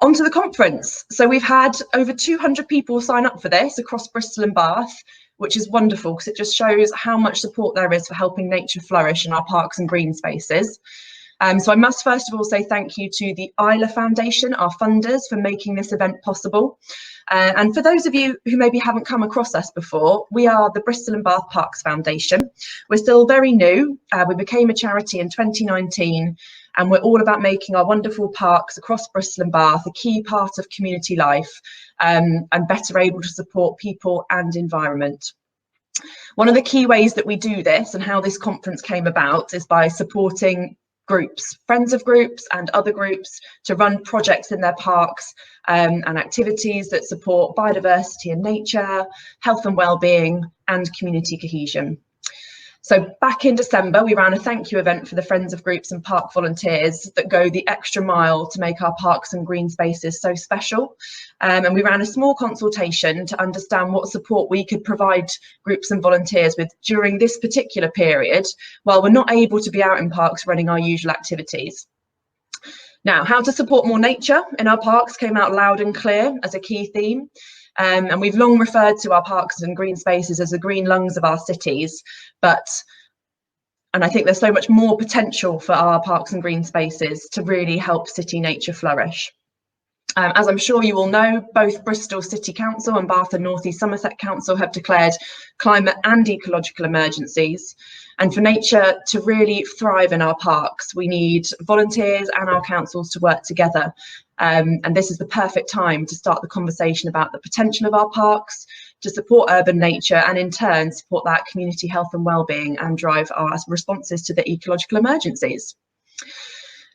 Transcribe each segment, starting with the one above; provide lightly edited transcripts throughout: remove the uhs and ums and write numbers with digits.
onto the conference. So we've had over 200 people sign up for this across Bristol and Bath, which is wonderful because it just shows how much support there is for helping nature flourish in our parks and green spaces. So I must first of all say thank you to the Isla Foundation, our funders, for making this event possible. And for those of you who maybe haven't come across us before, we are the Bristol and Bath Parks Foundation. We're still very new. We became a charity in 2019, and we're all about making our wonderful parks across Bristol and Bath a key part of community life, and better able to support people and environment. One of the key ways that we do this and how this conference came about is by supporting groups, friends of groups and other groups, to run projects in their parks and activities that support biodiversity and nature, health and well-being and community cohesion. So back in December, we ran a thank you event for the friends of groups and park volunteers that go the extra mile to make our parks and green spaces so special. And we ran a small consultation to understand what support we could provide groups and volunteers with during this particular period, while we're not able to be out in parks running our usual activities. Now, how to support more nature in our parks came out loud and clear as a key theme. And we've long referred to our parks and green spaces as the green lungs of our cities, and I think there's so much more potential for our parks and green spaces to really help city nature flourish. As I'm sure you all know, both Bristol City Council and Bath and North East Somerset Council have declared climate and ecological emergencies. And for nature to really thrive in our parks, we need volunteers and our councils to work together. And this is the perfect time to start the conversation about the potential of our parks, to support urban nature and in turn support that community health and well-being and drive our responses to the ecological emergencies.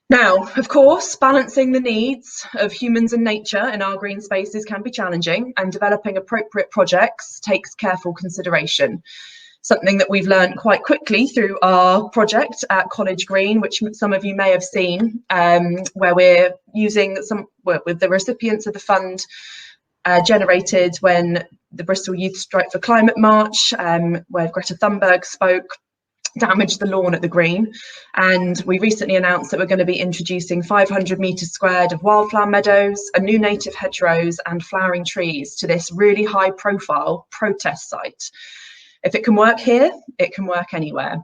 Now, of course, balancing the needs of humans and nature in our green spaces can be challenging, and developing appropriate projects takes careful consideration. Something that we've learned quite quickly through our project at College Green, which some of you may have seen, where we're using with the recipients of the fund generated when the Bristol Youth Strike for Climate March, where Greta Thunberg spoke, damaged the lawn at the Green. And we recently announced that we're going to be introducing 500 metres squared of wildflower meadows, a new native hedgerows and flowering trees to this really high profile protest site. If it can work here, it can work anywhere.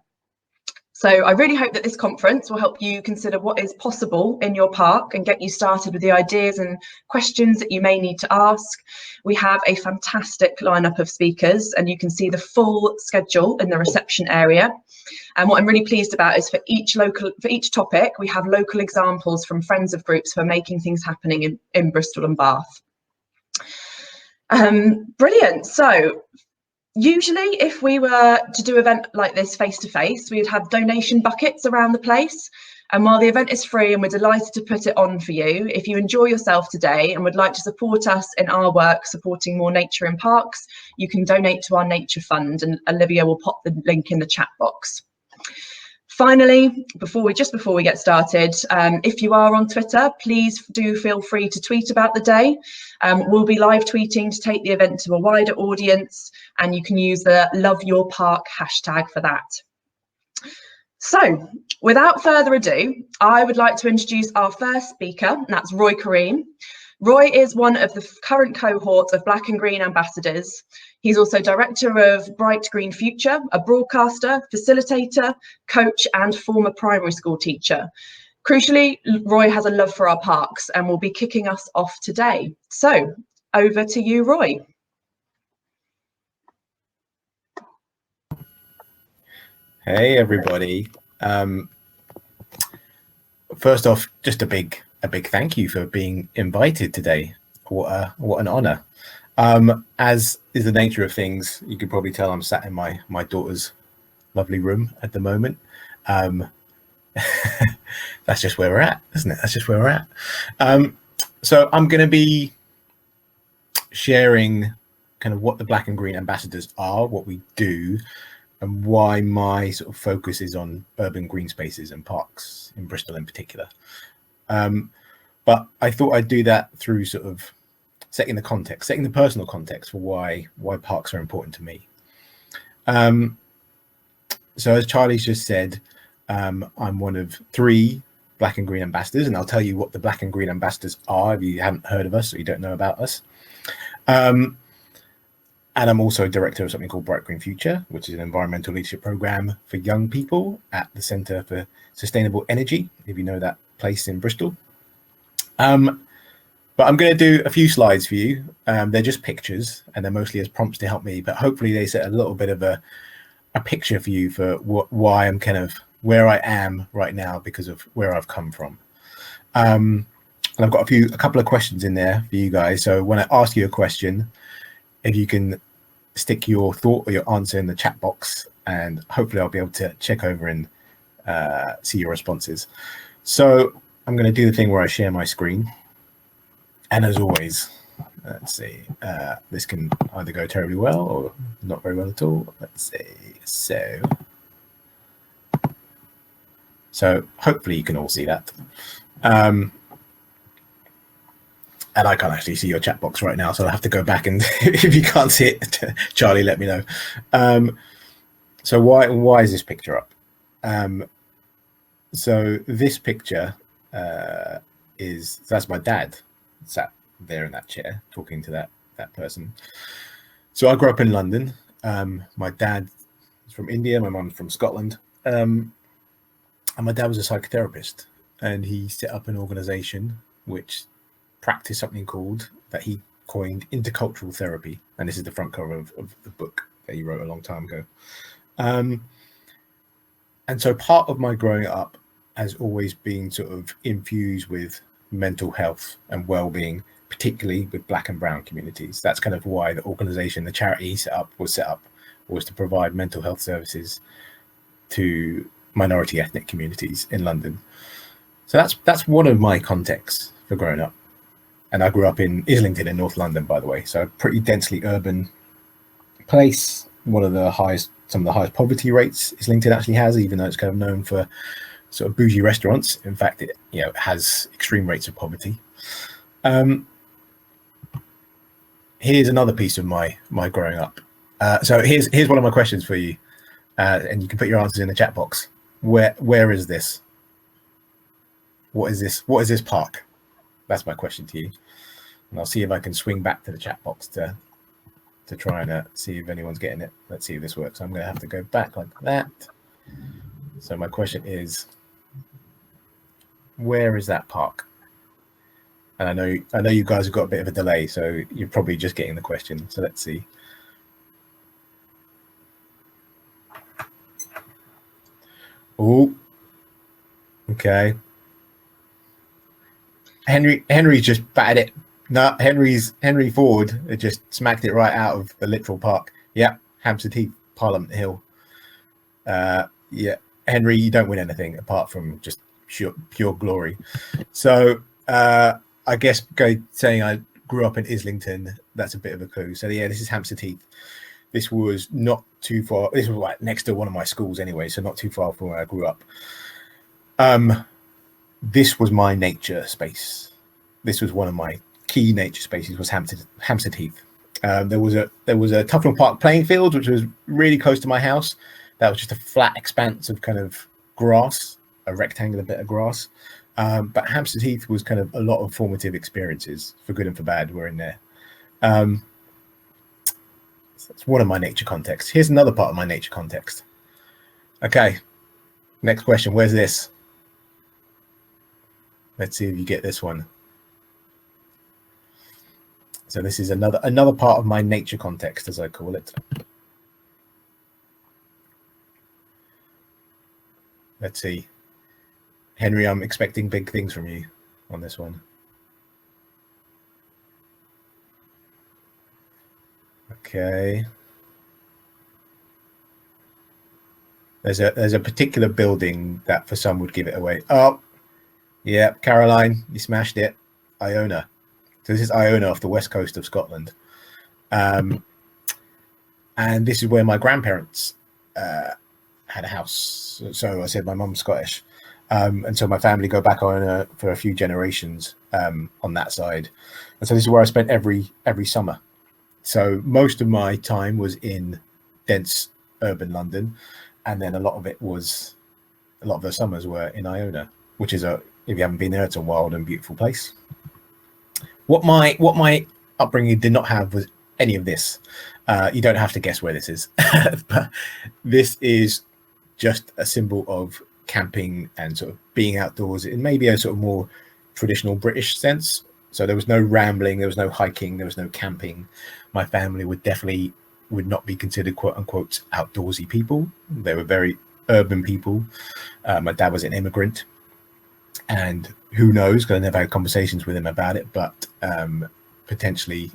So I really hope that this conference will help you consider what is possible in your park and get you started with the ideas and questions that you may need to ask. We have a fantastic lineup of speakers, and you can see the full schedule in the reception area. And what I'm really pleased about is for each topic, we have local examples from friends of groups who are making things happening in Bristol and Bath. Brilliant. So usually, if we were to do an event like this face-to-face, we'd have donation buckets around the place. And while the event is free and we're delighted to put it on for you, if you enjoy yourself today and would like to support us in our work supporting more nature in parks, you can donate to our Nature Fund, and Olivia will pop the link in the chat box. Finally, before we get started, if you are on Twitter, please do feel free to tweet about the day. We'll be live tweeting to take the event to a wider audience, and you can use the Love Your Park hashtag for that. So, without further ado, I would like to introduce our first speaker, and that's Roy Kareem. Roy is one of the current cohort of Black and Green ambassadors. He's also director of Bright Green Future, a broadcaster, facilitator, coach, and former primary school teacher. Crucially, Roy has a love for our parks and will be kicking us off today. So, over to you, Roy. Hey, everybody. First off, just a big thank you for being invited today. What an honor. As is the nature of things, you can probably tell I'm sat in my daughter's lovely room at the moment. That's just where we're at, isn't it? That's just where we're at. So I'm going to be sharing kind of what the Black and Green ambassadors are, what we do, and why my sort of focus is on urban green spaces and parks in Bristol in particular. But I thought I'd do that through sort of setting the personal context for why parks are important to me. So as Charlie's just said, I'm one of 3 Black and Green Ambassadors, and I'll tell you what the Black and Green Ambassadors are if you haven't heard of us or you don't know about us. And I'm also director of something called Bright Green Future, which is an environmental leadership program for young people at the Centre for Sustainable Energy, if you know that place in Bristol. But I'm going to do a few slides for you. They're just pictures, and they're mostly as prompts to help me, but hopefully they set a little bit of a picture for you for why I'm kind of where I am right now because of where I've come from. And I've got a couple of questions in there for you guys. So when I ask you a question, if you can stick your thought or your answer in the chat box, and hopefully I'll be able to check over and see your responses. So I'm going to do the thing where I share my screen. And as always, let's see, this can either go terribly well or not very well at all. Let's see. So hopefully you can all see that. And I can't actually see your chat box right now, so I'll have to go back, and if you can't see it, Charlie, let me know. So why is this picture up? So this picture that's my dad sat there in that chair talking to that person. So I grew up in London. My dad is from India, my mum's from Scotland, and my dad was a psychotherapist, and he set up an organization which practiced something that he coined intercultural therapy, and this is the front cover of the book that he wrote a long time ago. And so part of my growing up has always been sort of infused with mental health and well-being, particularly with Black and brown communities. That's kind of why the organization, the charity he was set up was to provide mental health services to minority ethnic communities in London. So that's one of my contexts for growing up. And I grew up in Islington in North London, by the way, so a pretty densely urban place. Some of the highest poverty rates Islington actually has, even though it's kind of known for sort of bougie restaurants. In fact, it has extreme rates of poverty. Here's another piece of my growing up. So here's one of my questions for you, and you can put your answers in the chat box. Where is this? What is this? What is this park? That's my question to you. And I'll see if I can swing back to the chat box to try and see if anyone's getting it. Let's see if this works. I'm going to have to go back like that. So my question is, where is that park? And I know you guys have got a bit of a delay, so you're probably just getting the question. So let's see. Oh, okay. Henry just batted it. No, Henry Ford just smacked it right out of the literal park. Yeah, Hampstead Heath, Parliament Hill. Yeah, Henry, you don't win anything apart from just pure glory. So I guess saying I grew up in Islington, that's a bit of a clue. So yeah, this is Hampstead Heath. This was not too far. This was like next to one of my schools anyway, so not too far from where I grew up. This was my nature space. This was one of my key nature spaces, was Hampstead Heath. There was a Tufnell Park playing field, which was really close to my house. That was just a flat expanse of kind of grass, a rectangular bit of grass. But Hampstead Heath was kind of a lot of formative experiences, for good and for bad, were in there. So that's one of my nature contexts. Here's another part of my nature context. Okay, next question. Where's this? Let's see if you get this one. So this is another part of my nature context, as I call it. Let's see. Henry, I'm expecting big things from you on this one. Okay. There's a particular building that for some would give it away. Oh, yeah, Caroline, you smashed it. Iona. So this is Iona off the west coast of Scotland. And this is where my grandparents had a house. So I said my mum's Scottish. And so my family go back on for a few generations on that side. And so this is where I spent every summer. So most of my time was in dense urban London. And then a lot of those summers were in Iona. which is if you haven't been there, it's a wild and beautiful place. What my upbringing did not have was any of this. You don't have to guess where this is, but this is just a symbol of camping and sort of being outdoors in maybe a sort of more traditional British sense. So there was no rambling, there was no hiking, there was no camping. My family would not be considered quote unquote outdoorsy people. They were very urban people. My dad was an immigrant, and who knows, because I never had conversations with him about it, but potentially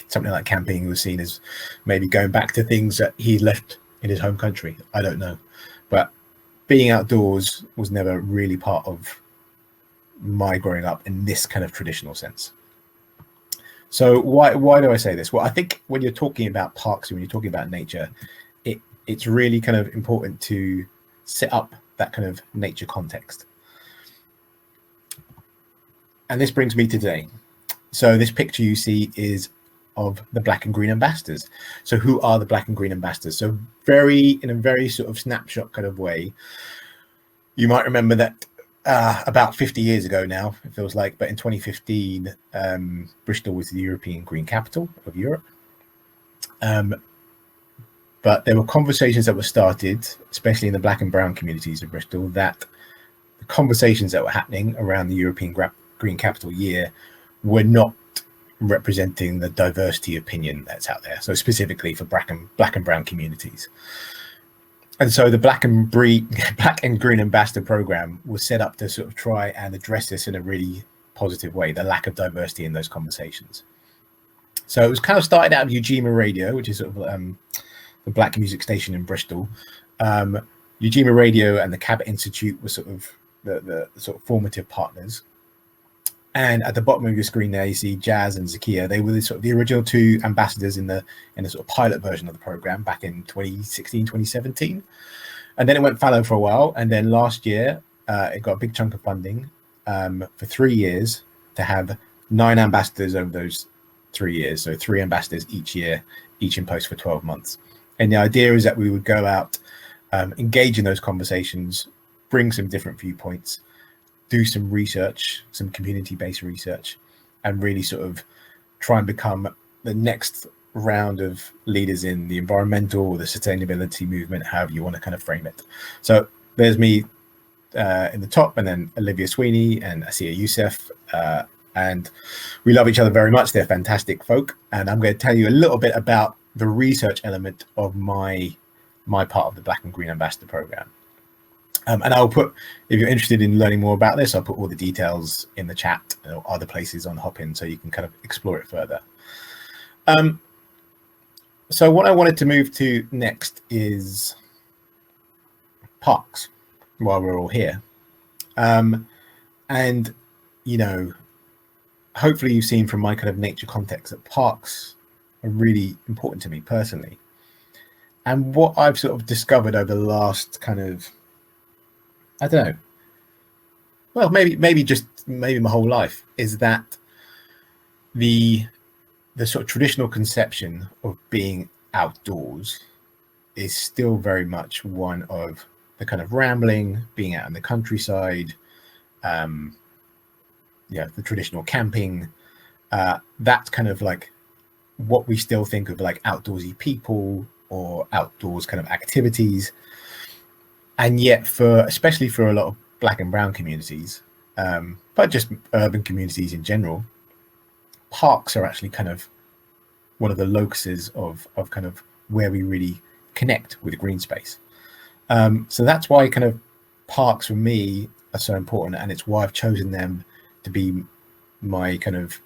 something like camping was seen as maybe going back to things that he left in his home country. I don't know, but being outdoors was never really part of my growing up in this kind of traditional sense. So why do I say this? Well, I think when you're talking about parks and when you're talking about nature, it's really kind of important to set up that kind of nature context. And this brings me to today. So this picture you see is of the Black and Green Ambassadors. So who are the Black and Green Ambassadors? So in a very sort of snapshot kind of way, you might remember that about 50 years ago now, it feels like, but in 2015, Bristol was the European Green Capital of Europe. But there were conversations that were started, especially in the Black and brown communities of Bristol, that the conversations that were happening around the European Green Capital year were not representing the diversity opinion that's out there. So specifically for Black and brown communities. And so the Black and Green Ambassador program was set up to sort of try and address this in a really positive way, the lack of diversity in those conversations. So it was kind of started out of Ujima Radio, which is sort of the Black music station in Bristol. Ujima Radio and the Cabot Institute were sort of the sort of formative partners. And at the bottom of your screen there, you see Jazz and Zakia. They were the original two ambassadors in the sort of pilot version of the program back in 2016, 2017. And then it went fallow for a while. And then last year, it got a big chunk of funding for 3 years to have 9 ambassadors over those 3 years. So 3 ambassadors each year, each in post for 12 months. And the idea is that we would go out, engage in those conversations, bring some different viewpoints, do some research, some community-based research, and really sort of try and become the next round of leaders in the environmental or the sustainability movement, however you want to kind of frame it. So there's me in the top, and then Olivia Sweeney and Asiya Youssef, and we love each other very much. They're fantastic folk, and I'm going to tell you a little bit about the research element of my part of the Black and Green Ambassador program. And I'll put, if you're interested in learning more about this, I'll put all the details in the chat or other places on Hopin so you can kind of explore it further. So what I wanted to move to next is parks while we're all here. And, you know, hopefully you've seen from my kind of nature context that parks are really important to me personally. And what I've sort of discovered over the last kind of, I don't know, well, maybe my whole life, is that the sort of traditional conception of being outdoors is still very much one of the kind of rambling, being out in the countryside, the traditional camping. That's kind of like what we still think of like outdoorsy people or outdoors kind of activities. And yet especially for a lot of Black and brown communities, but just urban communities in general, parks are actually kind of one of the locuses of kind of where we really connect with green space. So that's why kind of parks for me are so important, and it's why I've chosen them to be my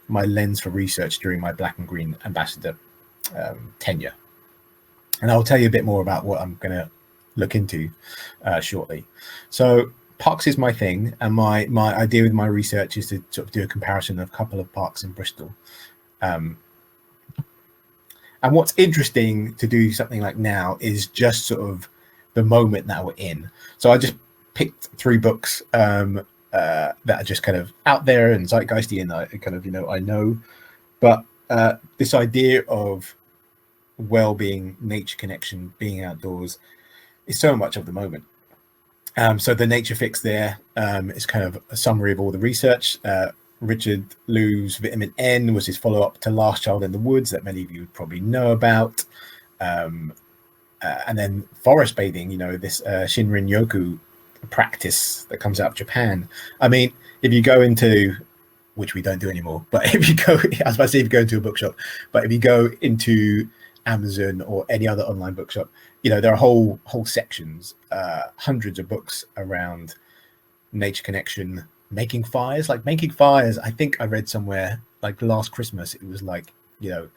lens for research during my Black and Green Ambassador tenure. And I'll tell you a bit more about what I'm going to look into shortly. So parks is my thing, and my idea with my research is to sort of do a comparison of a couple of parks in Bristol. And what's interesting to do something like now is just sort of the moment that we're in. So I just picked 3 books that are just kind of out there and zeitgeisty, and I kind of, I know, but this idea of well-being, nature connection, being outdoors is so much of the moment. So the Nature Fix there is kind of a summary of all the research. Richard Lou's Vitamin N was his follow-up to Last Child in the Woods that many of you would probably know about. And then forest bathing, you know, this Shinrin Yoku practice that comes out of Japan. I mean, if you go into, which we don't do anymore, but if you go, I was about to say if you go into a bookshop, but if you go into Amazon or any other online bookshop, you know, there are whole sections, hundreds of books around nature connection, making fires. I think I read somewhere like last Christmas, it was like, you know,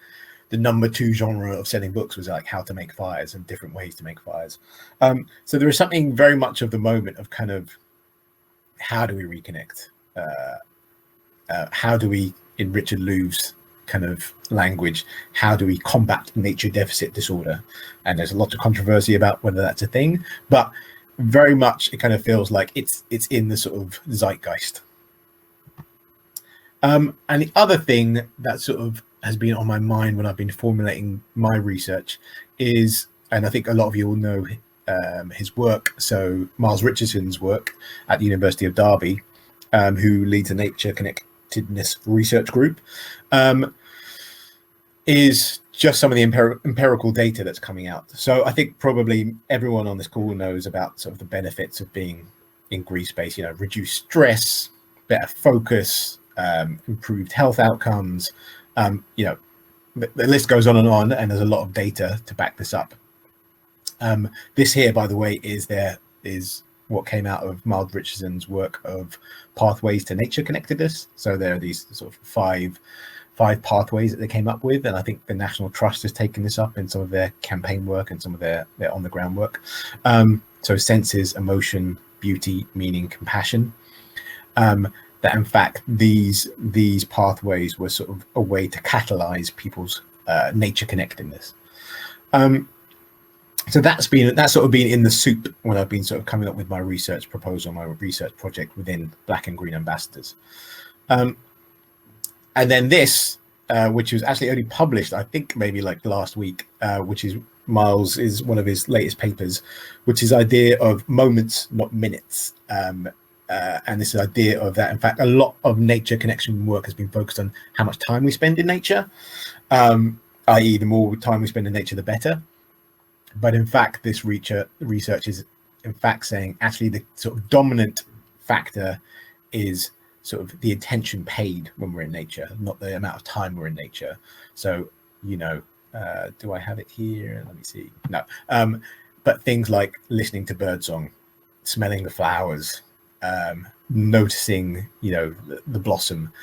the number 2 genre of selling books was like how to make fires and different ways to make fires. So there is something very much of the moment of kind of how do we reconnect? How do we, in Richard Lou's kind of language, how do we combat nature deficit disorder? And there's a lot of controversy about whether that's a thing, but very much it kind of feels like it's in the sort of zeitgeist. And the other thing that sort of has been on my mind when I've been formulating my research is, and I think a lot of you will know his work, so Miles Richardson's work at the University of Derby, who leads a nature connectedness research group, is just some of the empirical data that's coming out. So I think probably everyone on this call knows about sort of the benefits of being in green space, you know, reduced stress, better focus, improved health outcomes, you know, the list goes on, and there's a lot of data to back this up. This here, by the way, is what came out of Miles Richardson's work of pathways to nature connectedness. So there are these sort of five pathways that they came up with, and I think the National Trust has taken this up in some of their campaign work and some of their on the ground work. So senses, emotion, beauty, meaning, compassion. That in fact these pathways were sort of a way to catalyze people's nature connectedness. So that's sort of been in the soup when I've been sort of coming up with my research proposal, my research project within Black and Green Ambassadors. And then this, which was actually only published, I think maybe like last week, which is Miles is one of his latest papers, which is idea of moments, not minutes. And this idea of that, in fact, a lot of nature connection work has been focused on how much time we spend in nature, i.e. the more time we spend in nature, the better. But in fact, this research is in fact saying actually the sort of dominant factor is sort of the attention paid when we're in nature, not the amount of time we're in nature. So, you know, do I have it here? Let me see. No. But things like listening to birdsong, smelling the flowers, noticing, you know, the blossom.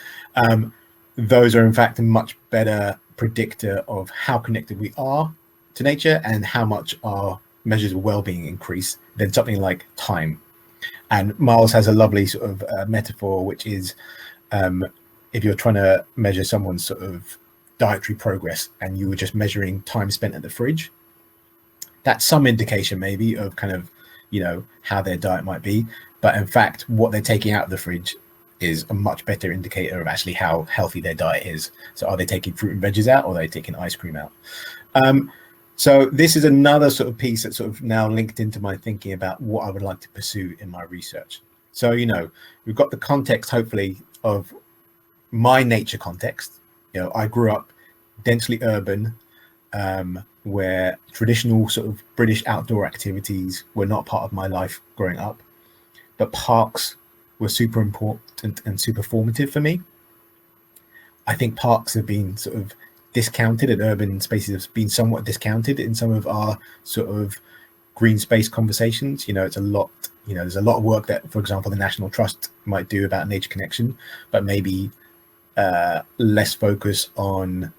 Those are in fact a much better predictor of how connected we are to nature and how much our measures of well-being increase than something like time. And Miles has a lovely sort of metaphor, which is if you're trying to measure someone's sort of dietary progress and you were just measuring time spent at the fridge, that's some indication maybe of kind of, you know, how their diet might be. But in fact, what they're taking out of the fridge is a much better indicator of actually how healthy their diet is. So are they taking fruit and veggies out, or are they taking ice cream out? So this is another sort of piece that's sort of now linked into my thinking about what I would like to pursue in my research. So, you know, we've got the context, hopefully, of my nature context. You know, I grew up densely urban, where traditional sort of British outdoor activities were not part of my life growing up, but parks were super important and super formative for me. I think parks have been sort of discounted, and urban spaces have been somewhat discounted in some of our sort of green space conversations. You know, it's a lot, you know, there's a lot of work that, for example, the National Trust might do about nature connection, but maybe less focus on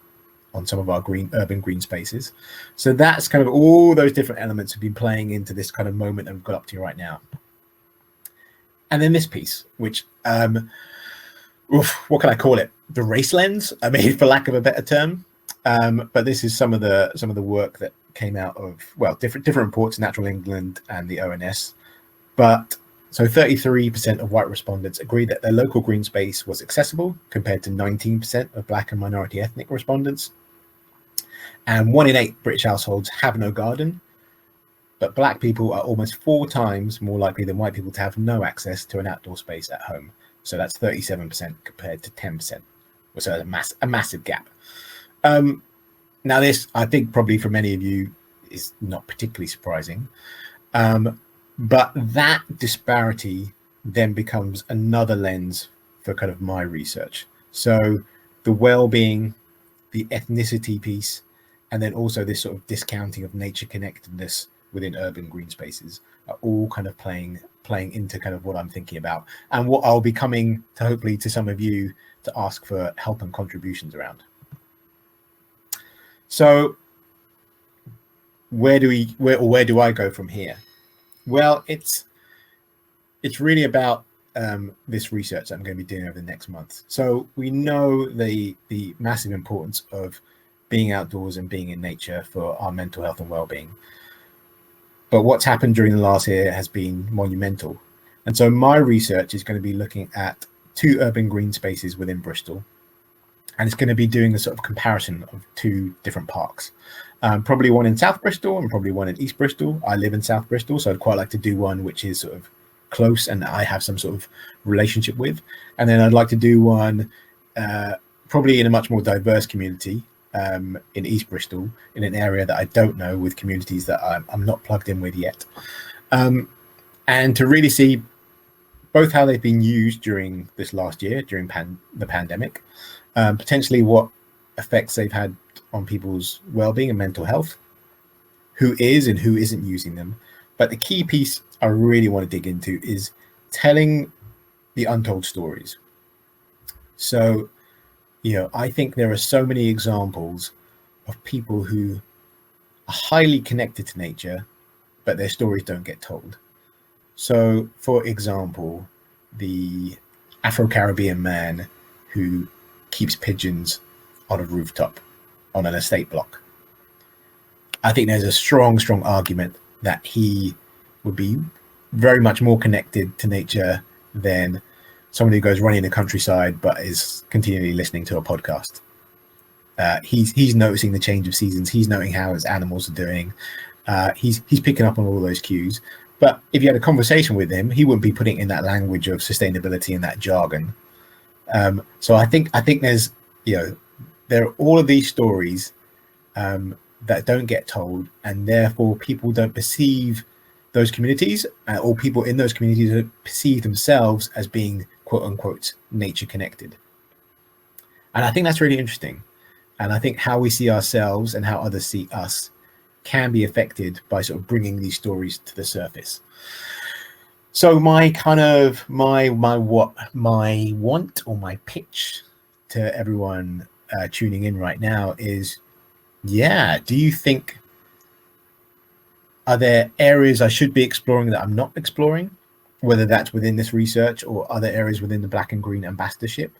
some of our urban green spaces. So that's kind of all those different elements have been playing into this kind of moment that we've got up to right now. And then this piece, which what can I call it? The race lens, I mean, for lack of a better term. But this is some of the work that came out of, well, different reports, Natural England and the ONS. But so 33% of white respondents agreed that their local green space was accessible, compared to 19% of Black and minority ethnic respondents. And 1 in 8 British households have no garden. but Black people are almost 4 times more likely than white people to have no access to an outdoor space at home. So that's 37% compared to 10%. So a massive gap. Now this, I think probably for many of you, is not particularly surprising. But that disparity then becomes another lens for kind of my research. So the well-being, the ethnicity piece, and then also this sort of discounting of nature connectedness within urban green spaces are all kind of playing into kind of what I'm thinking about, and what I'll be coming to hopefully to some of you to ask for help and contributions around. So where do I go from here? Well, it's really about this research that I'm going to be doing over the next month. So we know the massive importance of being outdoors and being in nature for our mental health and well-being. But what's happened during the last year has been monumental. And so my research is going to be looking at 2 urban green spaces within Bristol. And it's going to be doing a sort of comparison of 2 different parks. Probably one in South Bristol and probably one in East Bristol. I live in South Bristol, so I'd quite like to do one which is sort of close and I have some sort of relationship with. And then I'd like to do one probably in a much more diverse community in East Bristol, in an area that I don't know, with communities that I'm not plugged in with yet. And to really see both how they've been used during this last year, during the pandemic, potentially what effects they've had on people's well-being and mental health, who is and who isn't using them. But the key piece I really want to dig into is telling the untold stories. So, I think there are so many examples of people who are highly connected to nature, but their stories don't get told. So, for example, the Afro-Caribbean man who keeps pigeons on a rooftop on an estate block. I think there's a strong argument that he would be very much more connected to nature than someone who goes running in the countryside but is continually listening to a podcast. He's noticing the change of seasons. He's noting how his animals are doing. He's picking up on all those cues. But if you had a conversation with him, he wouldn't be putting in that language of sustainability and that jargon. So I think there's, there are all of these stories that don't get told, and therefore people don't perceive those communities, or people in those communities don't perceive themselves as being quote unquote nature connected. And I think that's really interesting. And I think how we see ourselves and how others see us can be affected by sort of bringing these stories to the surface. So my want or my pitch to everyone tuning in right now is, do you think, are there areas I should be exploring that I'm not exploring, whether that's within this research or other areas within the Black and Green Ambassadorship?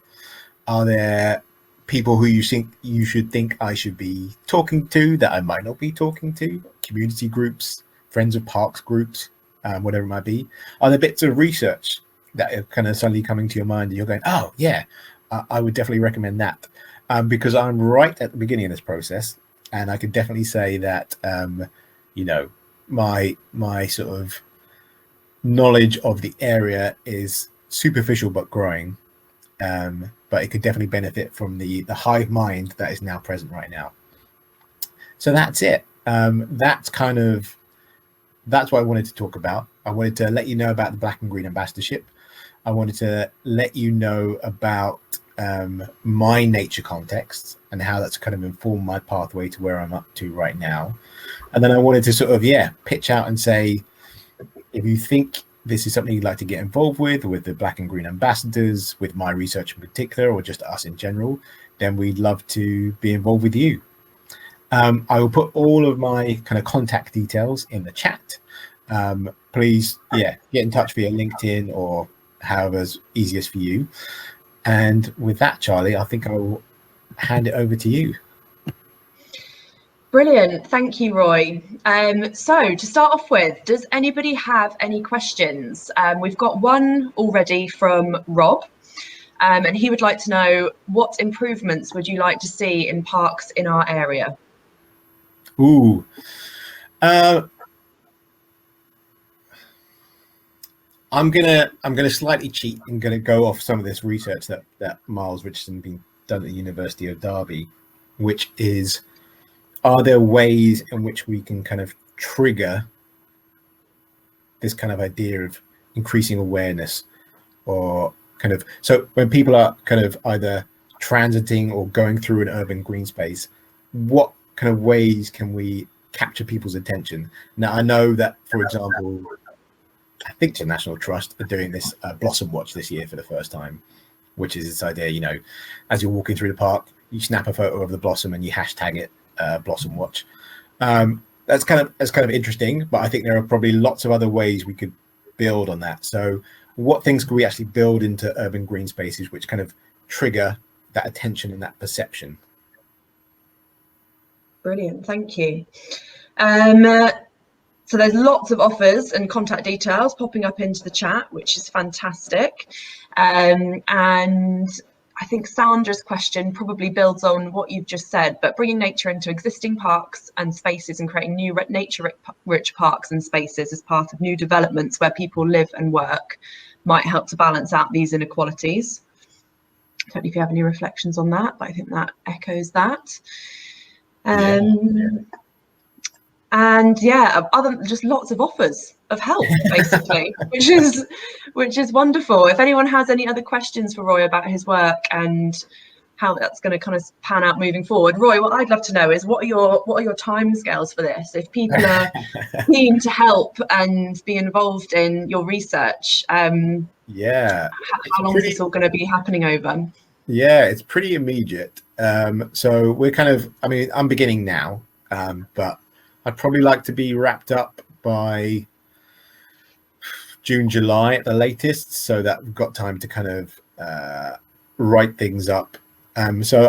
Are there people who you think you should think I should be talking to that I might not be talking to? Community groups, Friends of Parks groups, whatever it might be. Are there bits of research that are kind of suddenly coming to your mind and you're going, oh yeah, I would definitely recommend that, because I'm right at the beginning of this process, and I could definitely say that my sort of knowledge of the area is superficial but growing, but it could definitely benefit from the hive mind that is now present right now. So that's it. That's what I wanted to talk about. I wanted to let you know about the Black and Green Ambassadorship. I wanted to let you know about my nature context and how that's kind of informed my pathway to where I'm up to right now. And then I wanted to sort of, pitch out and say, if you think this is something you'd like to get involved with the Black and Green Ambassadors, with my research in particular, or just us in general, then we'd love to be involved with you. I will put all of my kind of contact details in the chat. Please, get in touch via LinkedIn or however's easiest for you. And with that, Charlie, I think I will hand it over to you. Brilliant. Thank you, Roy. So to start off with, does anybody have any questions? We've got one already from Rob, and he would like to know, what improvements would you like to see in parks in our area? Ooh. I'm gonna slightly cheat and gonna go off some of this research that Miles Richardson been done at the University of Derby, which is, are there ways in which we can kind of trigger this kind of idea of increasing awareness, or kind of, so when people are kind of either transiting or going through an urban green space, what kind of ways can we capture people's attention? Now, I know that, for example, I think the National Trust are doing this Blossom Watch this year for the first time, which is this idea, you know, as you're walking through the park, you snap a photo of the blossom and you hashtag it Blossom Watch. That's kind of interesting, but I think there are probably lots of other ways we could build on that. So what things could we actually build into urban green spaces which kind of trigger that attention and that perception? Brilliant, thank you. So there's lots of offers and contact details popping up into the chat, which is fantastic. And I think Sandra's question probably builds on what you've just said, but bringing nature into existing parks and spaces and creating new nature-rich parks and spaces as part of new developments where people live and work might help to balance out these inequalities. I don't know if you have any reflections on that, but I think that echoes that. And yeah, other than just lots of offers of help, basically, which is wonderful. If anyone has any other questions for Roy about his work and how that's going to kind of pan out moving forward, Roy, what I'd love to know is what are your timescales for this? If people are keen to help and be involved in your research, how long is this all going to be happening over? Yeah, it's pretty immediate. So we're kind of, I mean, I'm beginning now, but I'd probably like to be wrapped up by June, July at the latest, so that we've got time to kind of write things up. So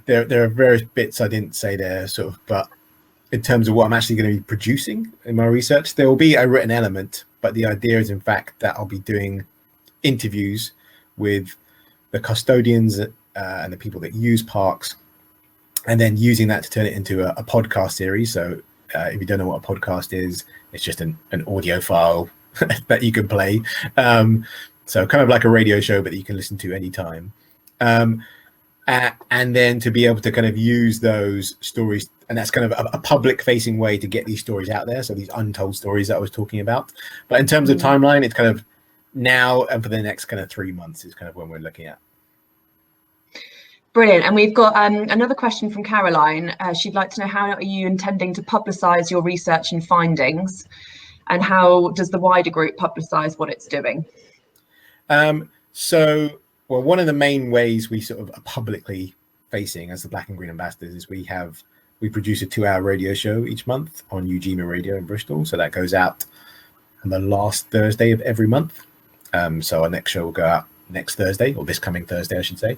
there are various bits I didn't say there, sort of, but in terms of what I'm actually going to be producing in my research, there will be a written element, but the idea is in fact that I'll be doing interviews with the custodians and the people that use parks, and then using that to turn it into a podcast series. So if you don't know what a podcast is, it's just an audio file that you can play. So kind of like a radio show, but that you can listen to anytime. And then to be able to kind of use those stories, and that's kind of a public facing way to get these stories out there. So these untold stories that I was talking about. But in terms of timeline, it's kind of now and for the next kind of 3 months is kind of when we're looking at. Brilliant. And we've got another question from Caroline. She'd like to know, how are you intending to publicise your research and findings, and how does the wider group publicise what it's doing? So one of the main ways we sort of are publicly facing as the Black and Green Ambassadors is we produce a 2-hour radio show each month on Ujima Radio in Bristol. So that goes out on the last Thursday of every month. So our next show will go out next Thursday, or this coming Thursday, I should say.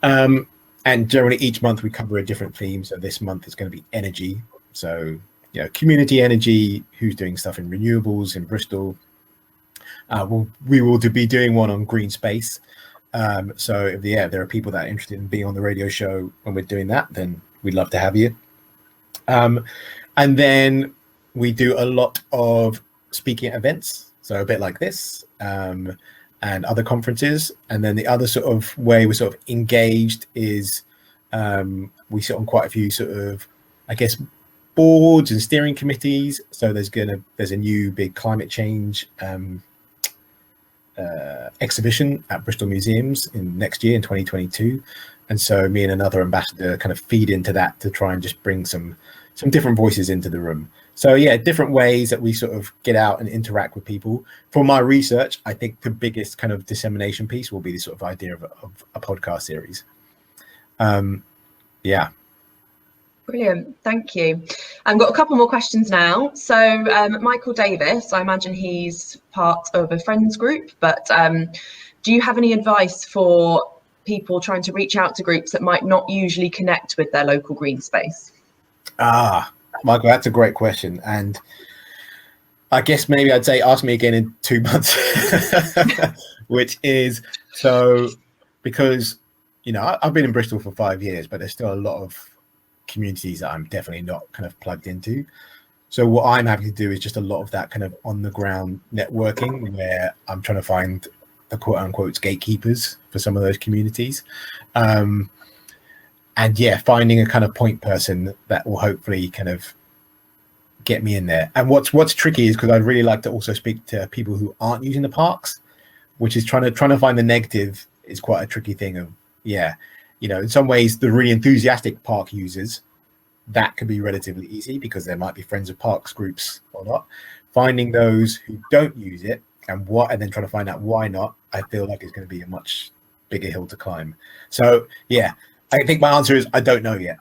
And generally each month we cover a different theme. So this month is going to be energy. So, you know, community energy, who's doing stuff in renewables in Bristol. We will be doing one on green space. So if there are people that are interested in being on the radio show when we're doing that, then we'd love to have you. And then we do a lot of speaking at events. So a bit like this. And other conferences. And then the other sort of way we're sort of engaged is we sit on quite a few sort of, I guess, boards and steering committees. So there's a new big climate change exhibition at Bristol Museums next year in 2022. And so me and another ambassador kind of feed into that to try and just bring some different voices into the room. So yeah, different ways that we sort of get out and interact with people. For my research, I think the biggest kind of dissemination piece will be the sort of idea of a podcast series. Yeah. Brilliant, thank you. I've got a couple more questions now. So Michael Davis, I imagine he's part of a friends group, but do you have any advice for people trying to reach out to groups that might not usually connect with their local green space? Michael, that's a great question. And I guess maybe I'd say ask me again in 2 months, which is so because, you know, I've been in Bristol for 5 years, but there's still a lot of communities that I'm definitely not kind of plugged into. So what I'm happy to do is just a lot of that kind of on the ground networking, where I'm trying to find the quote unquote gatekeepers for some of those communities. And yeah, finding a kind of point person that will hopefully kind of get me in there. And what's tricky is because I'd really like to also speak to people who aren't using the parks, which is trying to find the negative is quite a tricky thing of, yeah, you know, in some ways the really enthusiastic park users, that can be relatively easy because there might be friends of parks groups or not. Finding those who don't use it and then trying to find out why not, I feel like it's going to be a much bigger hill to climb. So yeah, I think my answer is I don't know yet.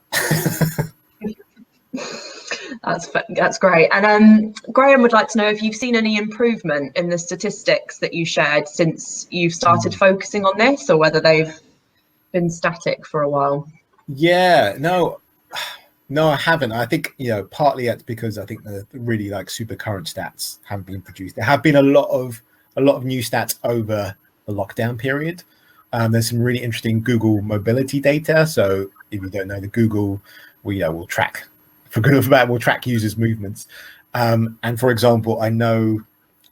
That's great. And Graham would like to know if you've seen any improvement in the statistics that you shared since you've started focusing on this, or whether they've been static for a while. Yeah, no, I haven't. I think, you know, partly that's because I think the really like super current stats haven't been produced. There have been a lot of new stats over the lockdown period. There's some really interesting Google mobility data. So if you don't know, the Google, will track, for good or for bad, we'll track users' movements. And for example, I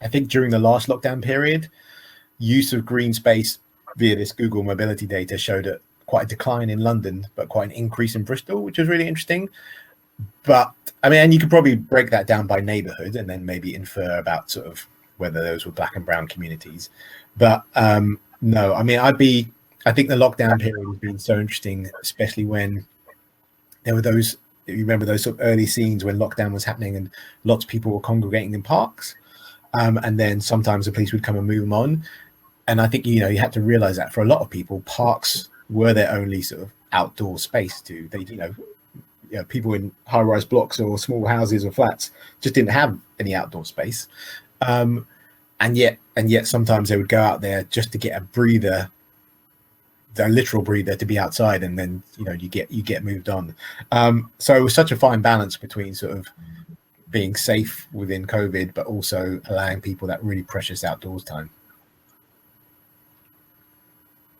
think during the last lockdown period, use of green space via this Google mobility data showed quite a decline in London, but quite an increase in Bristol, which was really interesting. But I mean, and you could probably break that down by neighborhood and then maybe infer about sort of whether those were black and brown communities. But no, I mean, I think the lockdown period has been so interesting, especially when there were those, you remember those sort of early scenes when lockdown was happening and lots of people were congregating in parks. And then sometimes the police would come and move them on. And I think, you had to realize that for a lot of people, parks were their only sort of outdoor space people in high-rise blocks or small houses or flats just didn't have any outdoor space. And yet sometimes they would go out there just to get a breather, a literal breather, to be outside, and then you get moved on. So it was such a fine balance between sort of being safe within COVID, but also allowing people that really precious outdoors time.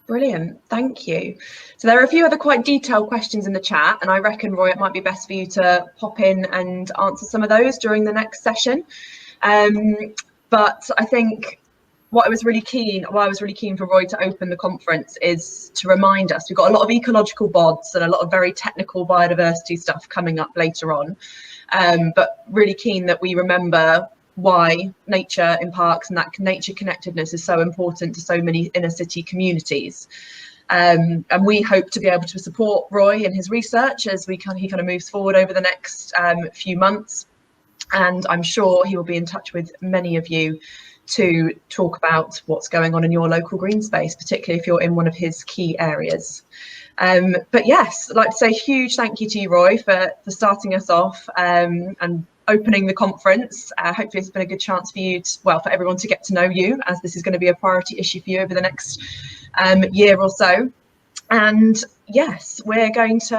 Brilliant, thank you. So there are a few other quite detailed questions in the chat, and I reckon, Roy, it might be best for you to pop in and answer some of those during the next session. But I think why I was really keen for Roy to open the conference is to remind us, we've got a lot of ecological BODs and a lot of very technical biodiversity stuff coming up later on, but really keen that we remember why nature in parks and that nature connectedness is so important to so many inner city communities. And we hope to be able to support Roy in his research as he kind of moves forward over the next few months. And I'm sure he will be in touch with many of you to talk about what's going on in your local green space, particularly if you're in one of his key areas. But yes, I'd like to say a huge thank you to you, Roy, for starting us off and opening the conference. Hopefully it's been a good chance for you for everyone to get to know you, as this is going to be a priority issue for you over the next year or so. And yes, we're going to